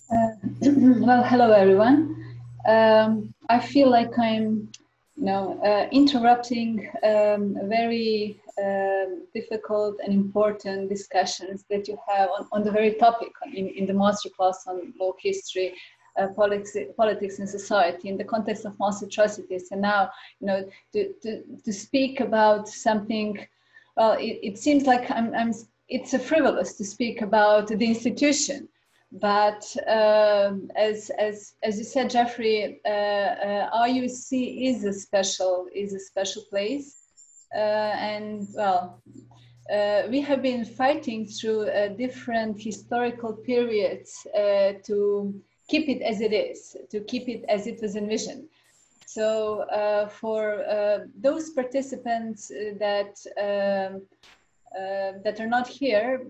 Well, hello everyone. I feel like I'm, interrupting very difficult and important discussions that you have on the very topic in the masterclass on law history, politics and society in the context of mass atrocities. And now, to speak about something, well, it seems like it's a frivolous to speak about the institution. But as you said, Jeffrey, IUC is a special place, and well, we have been fighting through different historical periods to keep it as it is, to keep it as it was envisioned. So for those participants that are not here,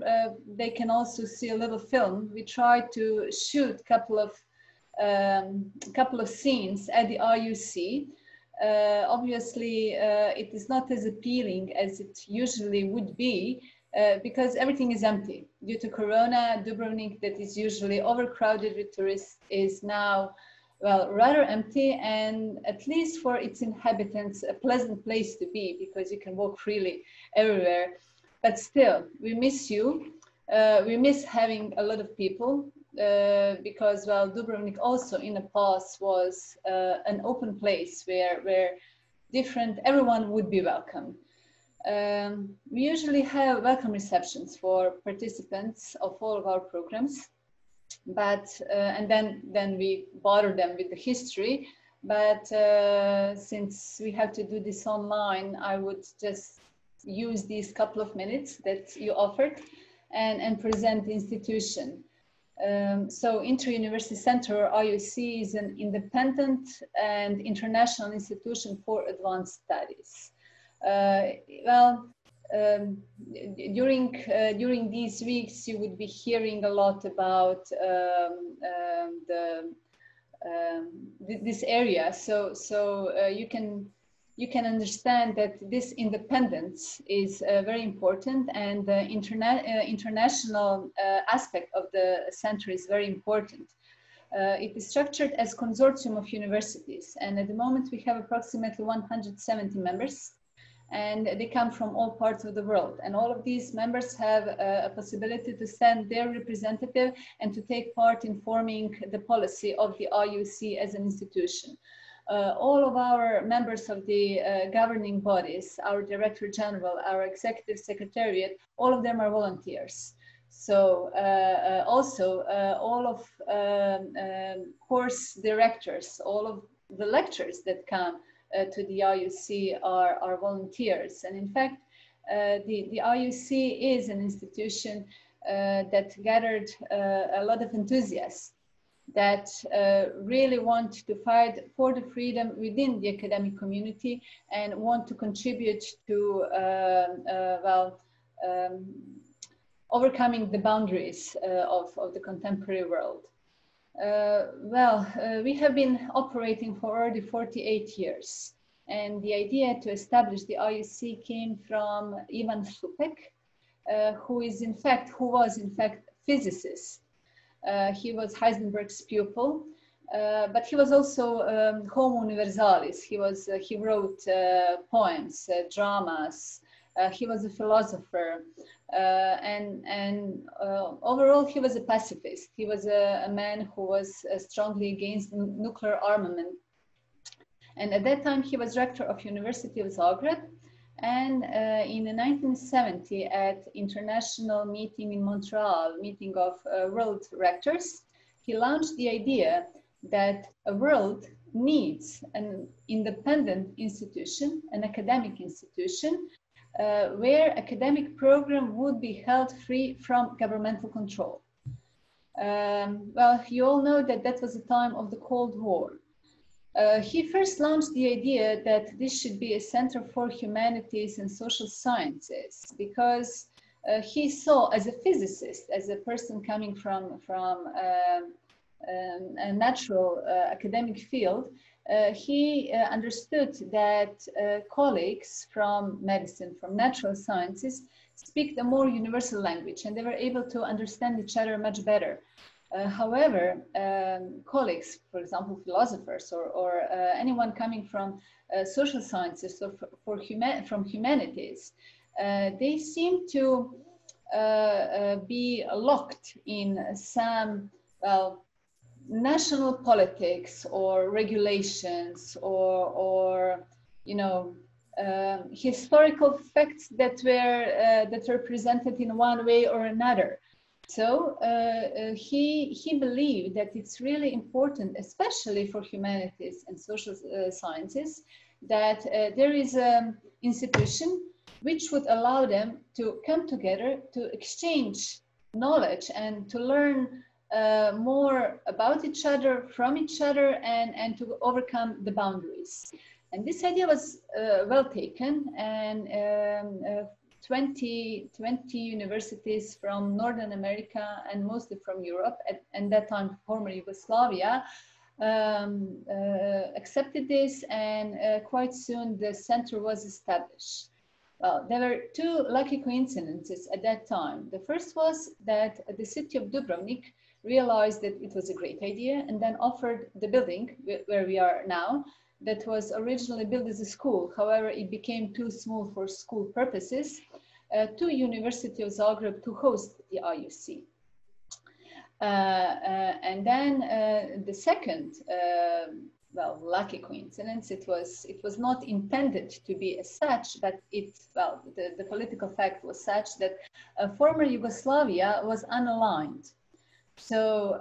they can also see a little film. We tried to shoot a couple of scenes at the IUC. Obviously, it is not as appealing as it usually would be because everything is empty. Due to Corona, Dubrovnik, that is usually overcrowded with tourists, is now, well, rather empty, and at least for its inhabitants, a pleasant place to be because you can walk freely everywhere. But still, we miss you. We miss having a lot of people because, well, Dubrovnik also in the past was an open place where everyone would be welcome. We usually have welcome receptions for participants of all of our programs, but and then we bother them with the history. But since we have to do this online, I would just use these couple of minutes that you offered and present the institution. So Inter-University Center, IUC, is an independent and international institution for advanced studies. During these weeks, you would be hearing a lot about this area. So you can understand that this independence is very important, and the international aspect of the center is very important. It is structured as a consortium of universities, and at the moment we have approximately 170 members, and they come from all parts of the world. And all of these members have a possibility to send their representative and to take part in forming the policy of the IUC as an institution. All of our members of the governing bodies, our Director General, our Executive Secretariat, all of them are volunteers. So also all of course directors, all of the lecturers that come to the IUC are volunteers. And in fact, the IUC is an institution that gathered a lot of enthusiasts that really want to fight for the freedom within the academic community and want to contribute to overcoming the boundaries of the contemporary world. We have been operating for already 48 years, and the idea to establish the IUC came from Ivan Supek, who was in fact physicist. He was Heisenberg's pupil, but he was also homo universalis. He wrote poems, dramas. He was a philosopher, and overall he was a pacifist. He was a man who was strongly against nuclear armament. And at that time he was rector of University of Zagreb. And in 1970, at international meeting in Montreal, meeting of world rectors, he launched the idea that a world needs an independent institution, an academic institution, where academic program would be held free from governmental control. Well, you all know that that was the time of the Cold War. He first launched the idea that this should be a center for humanities and social sciences because he saw, as a physicist, as a person coming from a natural academic field, he understood that colleagues from medicine, from natural sciences, speak a more universal language, and they were able to understand each other much better. However, colleagues, for example, philosophers or anyone coming from social sciences or from humanities, they seem to be locked in some, well, national politics or regulations or you know, historical facts that were presented in one way or another. So he believed that it's really important, especially for humanities and social sciences, that there is an institution which would allow them to come together to exchange knowledge and to learn more about each other, from each other, and to overcome the boundaries. And this idea was well taken, and 20 universities from Northern America and mostly from Europe, at that time former Yugoslavia, accepted this, and quite soon the center was established. Well, there were two lucky coincidences at that time. The first was that the city of Dubrovnik realized that it was a great idea and then offered the building where we are now, that was originally built as a school. However, it became too small for school purposes, to University of Zagreb to host the IUC. And then the second, well, lucky coincidence, it was not intended to be as such, but the political fact was such that former Yugoslavia was unaligned. So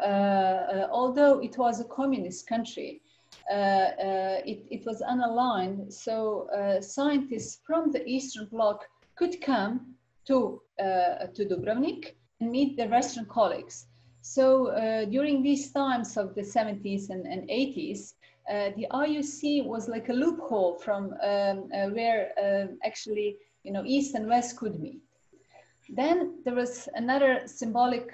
although it was a communist country, it was unaligned. So scientists from the Eastern Bloc could come to Dubrovnik and meet their Western colleagues. So during these times of the 70s and 80s, the IUC was like a loophole from where actually, you know, East and West could meet. Then there was another symbolic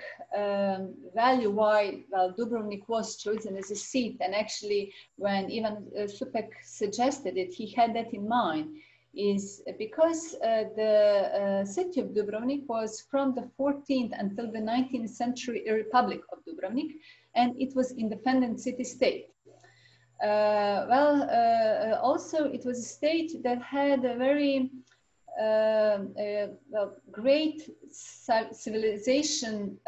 value why, well, Dubrovnik was chosen as a seat, and actually when Ivan Supek suggested it, he had that in mind, is because the city of Dubrovnik was from the 14th until the 19th century a Republic of Dubrovnik, and it was independent city-state. Also it was a state that had a very well, great civilization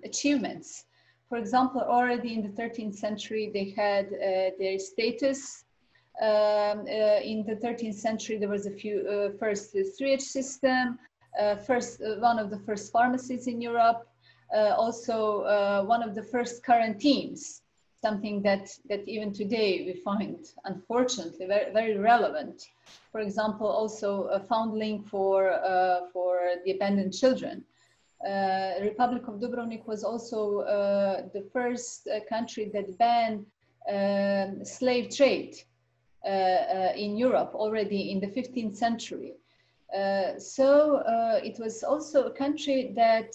achievements. For example, already in the 13th century, they had their status. In the 13th century, there was a few first sewage system, one of the first pharmacies in Europe, also one of the first quarantines, something that even today we find, unfortunately, very, very relevant. For example, also a foundling for the abandoned children. The Republic of Dubrovnik was also the first country that banned slave trade in Europe already in the 15th century. So it was also a country that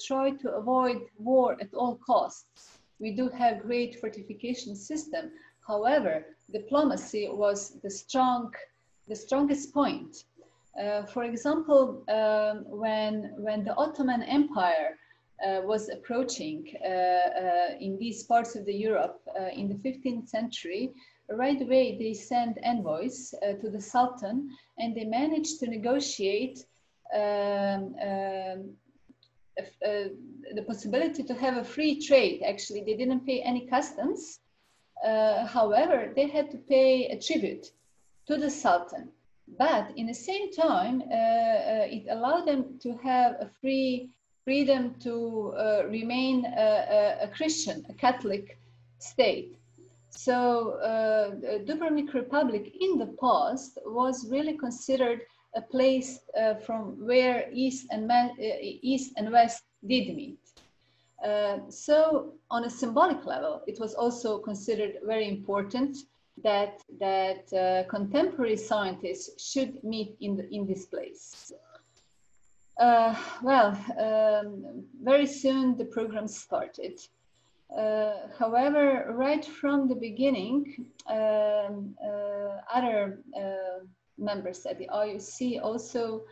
tried to avoid war at all costs. We do have great fortification system. However, diplomacy was the strongest point. For example, when the Ottoman Empire was approaching in these parts of the Europe in the 15th century, right away they sent envoys to the Sultan, and they managed to negotiate the possibility to have a free trade. Actually, they didn't pay any customs. However, they had to pay a tribute to the Sultan. But in the same time, it allowed them to have a freedom to remain a Christian, a Catholic state. So Dubrovnik Republic in the past was really considered a place from where East and West did meet. So on a symbolic level, it was also considered very important that contemporary scientists should meet in this place. Very soon the program started. However, right from the beginning, other members at the IUC also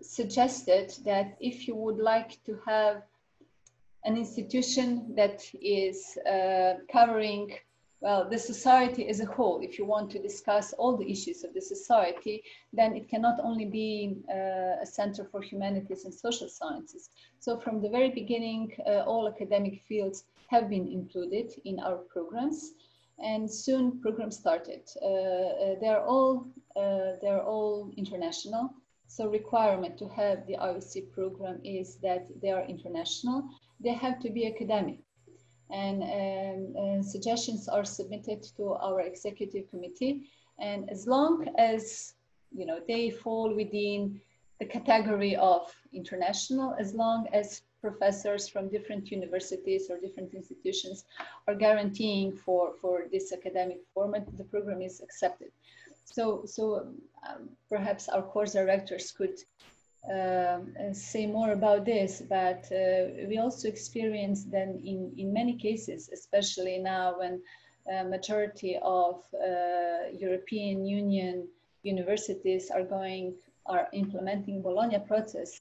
suggested that if you would like to have an institution that is covering, well, the society as a whole. If you want to discuss all the issues of the society, then it cannot only be a center for humanities and social sciences. So from the very beginning, all academic fields have been included in our programs, and soon programs started. They're all international. So requirement to have the IUC program is that they are international. They have to be academic. And suggestions are submitted to our executive committee. And as long as, you know, they fall within the category of international, as long as professors from different universities or different institutions are guaranteeing for this academic format, the program is accepted. So perhaps our course directors could say more about this, but we also experience then in many cases, especially now when majority of European Union universities are implementing Bologna process,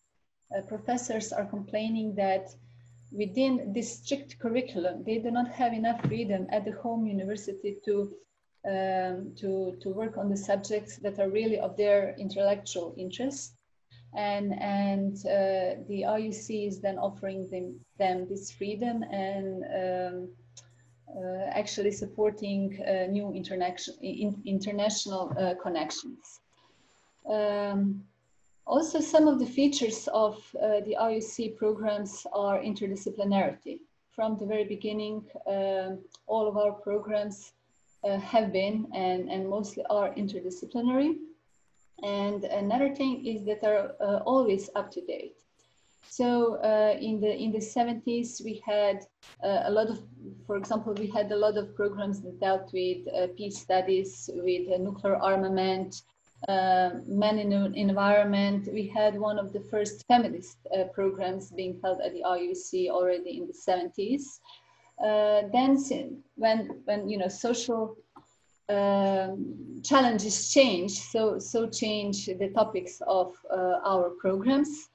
professors are complaining that within this strict curriculum, they do not have enough freedom at the home university to work on the subjects that are really of their intellectual interest. And the IUC is then offering them this freedom and actually supporting new international connections. Also, some of the features of the IUC programs are interdisciplinarity. From the very beginning, all of our programs have been and mostly are interdisciplinary. And another thing is that they're always up to date. So in the 70s, we had a lot of, for example, we had a lot of programs that dealt with peace studies, with nuclear armament, men in the environment. We had one of the first feminist programs being held at the IUC already in the 70s. Then when you know, social challenges change, so change the topics of our programs.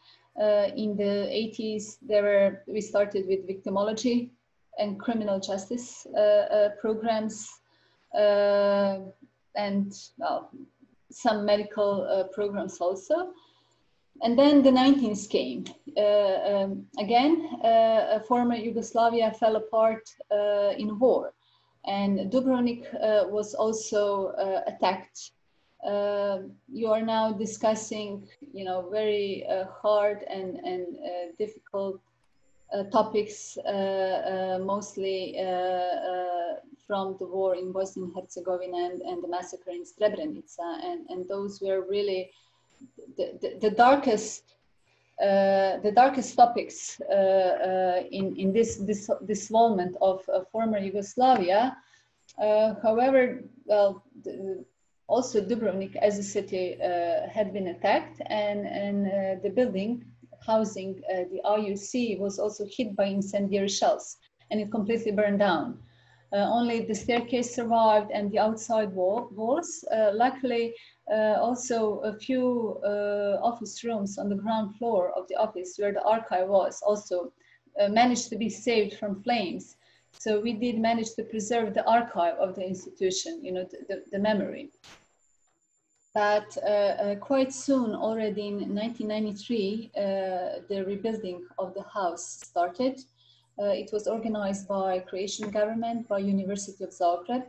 In the 80s, we started with victimology and criminal justice programs, and well, some medical programs also. And then the 1990s came. Again, former Yugoslavia fell apart in war, and Dubrovnik was also attacked. You are now discussing, you know, very hard and difficult topics, mostly from the war in Bosnia and Herzegovina and the massacre in Srebrenica, and those were really the darkest topics in this moment of former Yugoslavia. However, well, also Dubrovnik as a city had been attacked, and the building housing the IUC was also hit by incendiary shells, and it completely burned down. Only the staircase survived and the outside walls. Luckily, also a few office rooms on the ground floor of the office where the archive was also managed to be saved from flames. So we did manage to preserve the archive of the institution, you know, the memory. But quite soon, already in 1993, the rebuilding of the house started. It was organized by Croatian government, by University of Zagreb,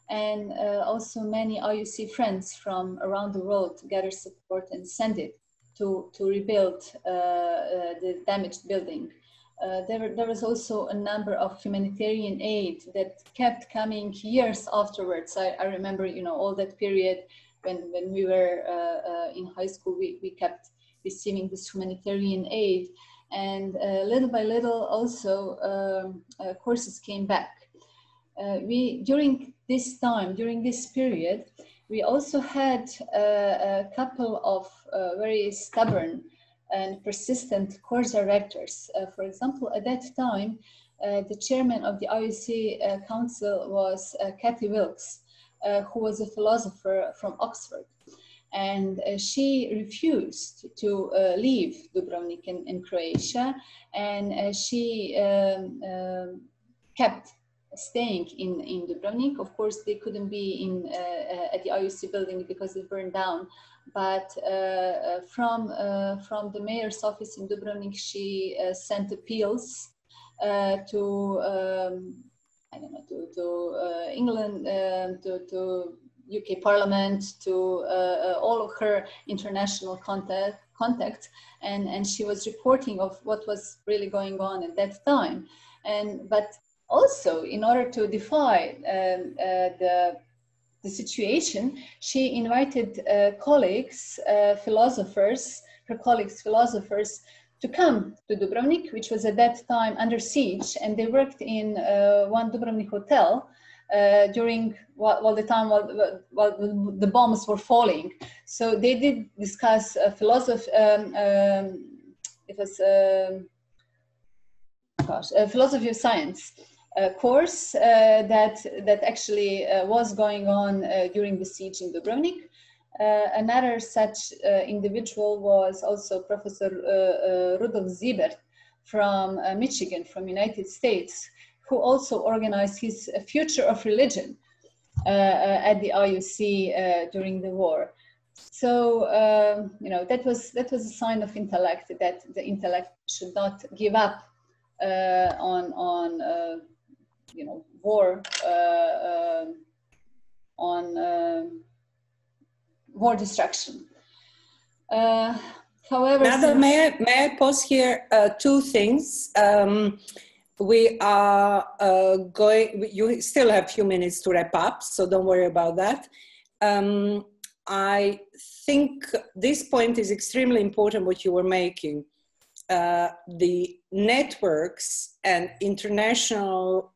and also many IUC friends from around the world gathered support and sent it to rebuild the damaged building. There was also a number of humanitarian aid that kept coming years afterwards. I remember, you know, all that period when we were in high school, we kept receiving this humanitarian aid. And little by little also courses came back. During this period, we also had a couple of very stubborn and persistent course directors. For example, at that time, the chairman of the IUC Council was Cathy Wilkes, who was a philosopher from Oxford. and she refused to leave Dubrovnik in Croatia, and she kept staying in Dubrovnik. Of course, they couldn't be at the IUC building because it burned down. But from the mayor's office in Dubrovnik, she sent appeals to I don't know, to England, to UK Parliament, to all of her international contacts, and she was reporting of what was really going on at that time. But also, in order to defy the situation, she invited colleagues, philosophers, her colleagues, philosophers, to come to Dubrovnik, which was at that time under siege, and they worked in one Dubrovnik hotel during while the bombs were falling. So they did discuss philosophy. It was a philosophy of science course that actually was going on during the siege in Dubrovnik. Another such individual was also Professor Ruth Elizabeth from Michigan, from United States, who also organized his Future of Religion at the IUC during the war. So you know, that was a sign of intellect, that the intellect should not give up on you know, war, on war destruction. However, may I pause here? Two things. We are you still have a few minutes to wrap up, so don't worry about that. I think this point is extremely important, what you were making. The networks and international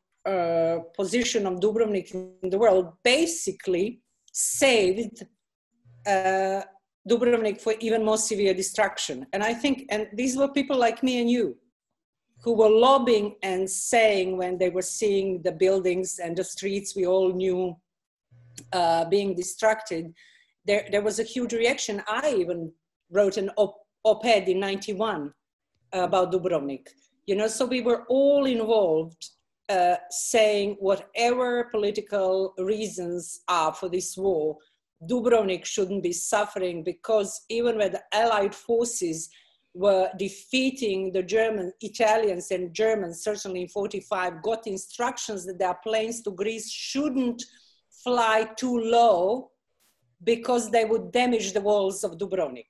position of Dubrovnik in the world basically saved Dubrovnik for even more severe destruction. And I think, and these were people like me and you, who were lobbying and saying, when they were seeing the buildings and the streets we all knew being destructed, there was a huge reaction. I even wrote an op-ed in '91 about Dubrovnik. You know, so we were all involved saying whatever political reasons are for this war, Dubrovnik shouldn't be suffering, because even when the Allied forces were defeating the Italians and Germans, certainly in '45, got instructions that their planes to Greece shouldn't fly too low because they would damage the walls of Dubrovnik.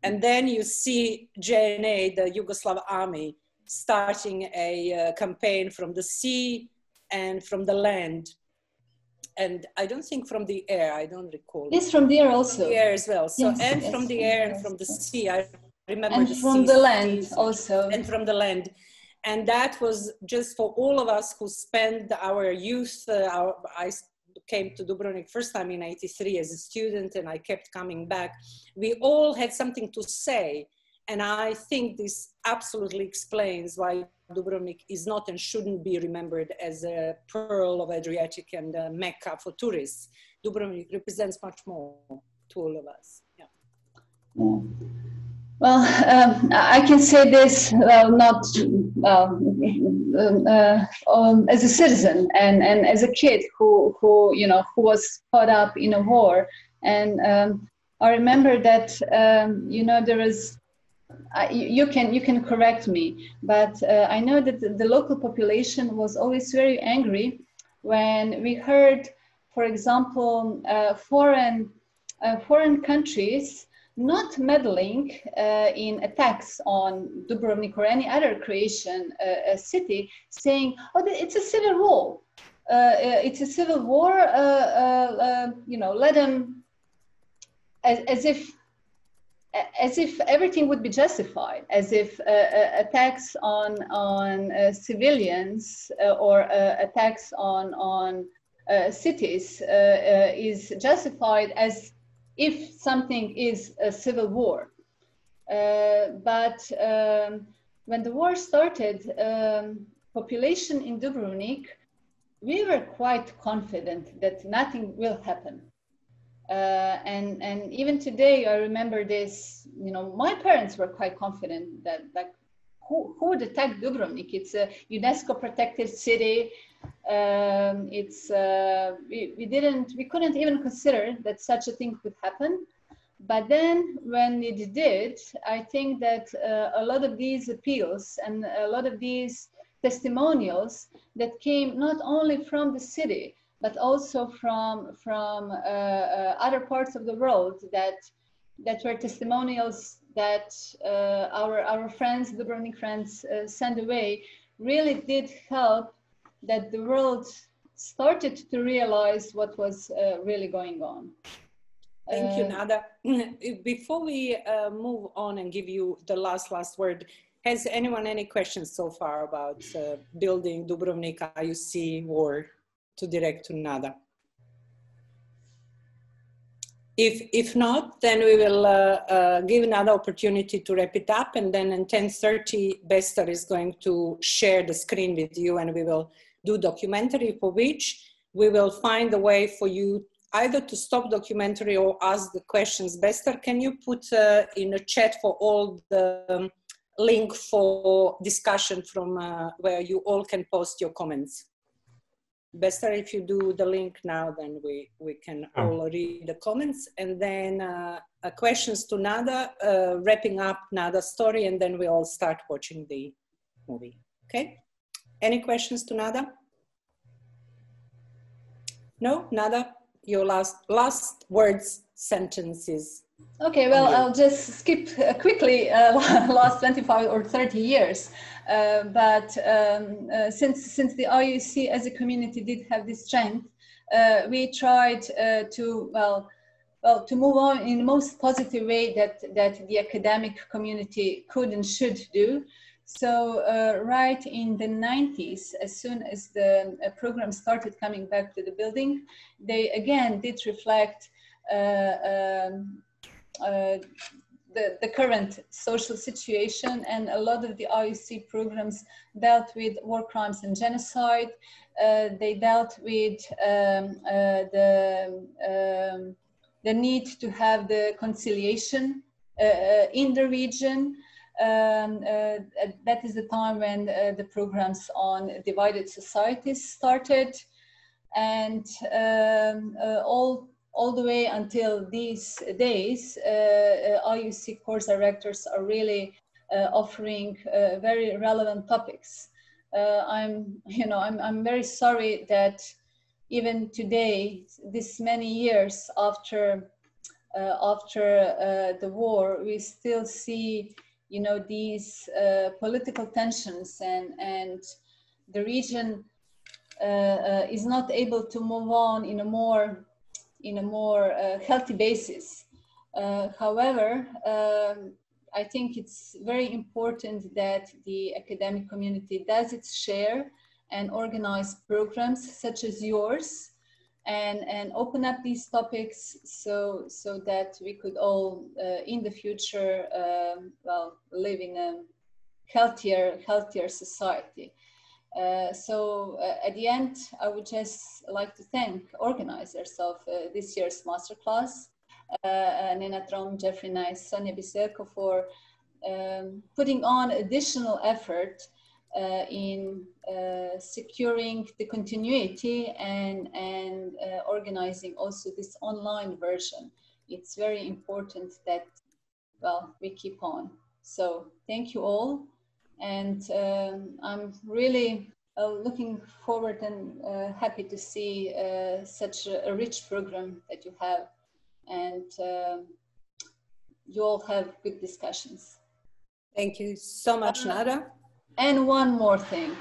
And then you see JNA, the Yugoslav army, starting a campaign from the sea and from the land. And I don't think from the air, I don't recall. Yes, from the air also. From the air as well. So, yes, and yes, from the air and from the sea. I remember and the from the land also. And from the land. And that was just for all of us who spent our youth. I came to Dubrovnik first time in '83 as a student, and I kept coming back. We all had something to say. And I think this absolutely explains why Dubrovnik is not and shouldn't be remembered as a pearl of Adriatic and a Mecca for tourists. Dubrovnik represents much more to all of us. Yeah. Yeah. Well, I can say this not as a citizen and as a kid who you know, who was caught up in a war, and I remember that you know, there was. You can correct me, but I know that the local population was always very angry when we heard, for example, foreign countries not meddling in attacks on Dubrovnik or any other Croatian city, saying, "Oh, it's a civil war. It's a civil war. You know, let them," as if everything would be justified, as if attacks on civilians or attacks on cities is justified, as if something is a civil war. But when the war started, population in Dubrovnik, we were quite confident that nothing will happen. And even today, I remember this. You know, my parents were quite confident that like, who would attack Dubrovnik? It's a UNESCO protected city. We couldn't even consider that such a thing could happen. But then when it did, I think that a lot of these appeals and a lot of these testimonials that came not only from the city, but also from other parts of the world that were testimonials that our friends, Dubrovnik friends, sent away, really did help that the world started to realize what was really going on. Thank you, Nada. Before we move on and give you the last word, has anyone any questions so far about building Dubrovnik IUC, or to direct to Nada? If not, then we will give another opportunity to wrap it up, and then in 10:30, Bester is going to share the screen with you, and we will do documentary, for which we will find a way for you either to stop documentary or ask the questions. Bester, can you put in a chat for all the link for discussion from where you all can post your comments? Bester, if you do the link now, then we can all read the comments, and then questions to Nada, wrapping up Nada's story, and then we all start watching the movie. Okay? Any questions to Nada? No, Nada? Your last words, sentences. Okay, well, I'll just skip quickly last 25 or 30 years. But since the IUC as a community did have this strength, we tried to move on in the most positive way that the academic community could and should do. So right in the 90s, as soon as the program started coming back to the building, they again did reflect the current social situation, and a lot of the IUC programs dealt with war crimes and genocide. They dealt with the need to have the conciliation in the region. That is the time when the programs on divided societies started, and all the way until these days, IUC course directors are really offering very relevant topics. I'm very sorry that even today, this many years after the war, we still see, you know, these political tensions, and the region is not able to move on in a more healthy basis. However, I think it's very important that the academic community does its share and organize programs such as yours, and open up these topics so that we could all in the future live in a healthier society. So at the end, I would just like to thank organizers of this year's masterclass, Nena Trom, Jeffrey Nice, Sonia Biserko, for putting on additional effort in securing the continuity and organizing also this online version. It's very important that, well, we keep on. So thank you all. And I'm really looking forward and happy to see such a rich program that you have, and you all have good discussions. Thank you so much, Nada. And one more thing,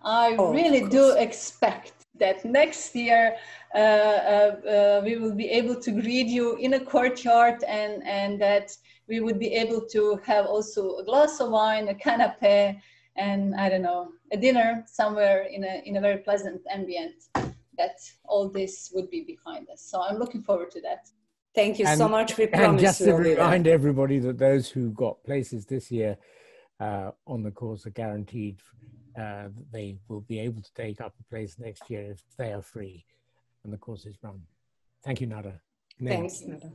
I really do expect that next year we will be able to greet you in a courtyard, and that we would be able to have also a glass of wine, a canapé, and I don't know, a dinner somewhere in a very pleasant ambient. That all this would be behind us. So I'm looking forward to that. Thank you so much. We promise. And just to remind everybody that those who got places this year on the course are guaranteed that they will be able to take up a place next year if they are free and the course is run. Thank you, Nada. Thanks, Nada.